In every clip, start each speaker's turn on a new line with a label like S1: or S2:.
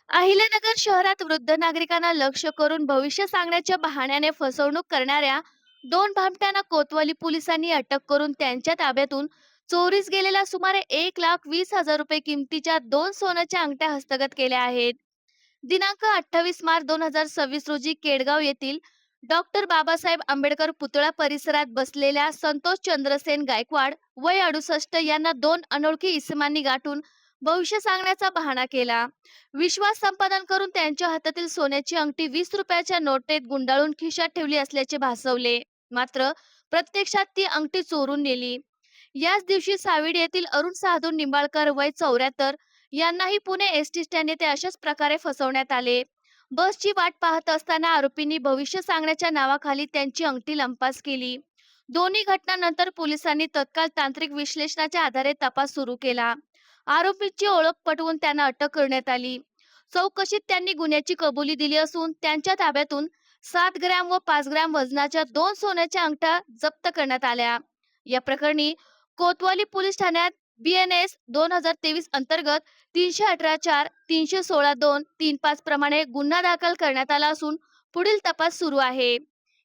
S1: अहिल्यानगर शहरात वृद्ध नागरिकांना लक्ष्य करून भविष्य सांगण्याच्या बहाण्याने फसवणूक करणाऱ्या दोन भामट्यांना कोतवाली पोलिसांनी अटक करून त्यांच्या ताब्यातून चोरीस गेलेल्या सुमारे 1,20,000 रुपये किमतीच्या दोन सोन्याच्या अंगठ्या हस्तगत केल्या आहेत. दिनांक 28 मार्च 2026 रोजी केडगाव येथील डॉक्टर बाबासाहेब आंबेडकर पुतळा परिसरात बसलेल्या संतोष चंद्रसेन गायकवाड वय 68 यांना दोन अनोळखी इसमांनी गाठून भविष्य सांगण्याचा बहाणा केला. विश्वास संपादन करून त्यांच्या हातातील सोन्याची अंगठी 20 रुपयाच्या नोटेत गुंडाळून खिशात ठेवली असल्याचे भासवले. मात्र प्रत्यक्षात ती अंगठी चोरून नेली. याच दिवशी साविडी येथील अरुण साधू निंबाळकर वय 74 यांनाही पुणे एसटी स्टँड येथे अशाच प्रकारे फसवण्यात आले. बसची वाट पाहत असताना आरोपींनी भविष्य सांगण्याच्या नावाखाली त्यांची अंगठी लंपास केली. दोन्ही घटनांनंतर पोलिसांनी तत्काळ तांत्रिक विश्लेषणाच्या आधारे तपास सुरू केला. आरोपींची ओळख पटवून त्यांना अटक करण्यात आली. चौकशीत त्यांनी गुन्ह्याची कबुली दिली असून त्यांच्या ताब्यातून 7 ग्रॅम व 5 ग्रॅम वजनाच्या दोन सोन्याच्या अंगठ्या जप्त करण्यात आल्या. या प्रकरणी कोतवाली पोलीस ठाण्यात BNS 2023 अंतर्गत 318-4, 316-2, 35 प्रमाणे गुन्हा दाखल करण्यात आला असून पुढील तपास सुरू आहे.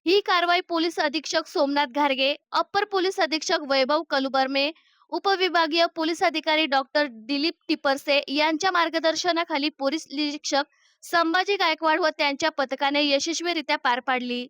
S1: ही कारवाई पोलीस अधीक्षक सोमनाथ घारगे, अप्पर पोलीस अधीक्षक वैभव कलुबर्मे, उपविभागीय पोलीस अधिकारी डॉक्टर दिलीप टिपरसे यांच्या मार्गदर्शनाखाली पोलीस निरीक्षक संभाजी गायकवाड व त्यांच्या पथकाने यशस्वीरित्या पार पाडली.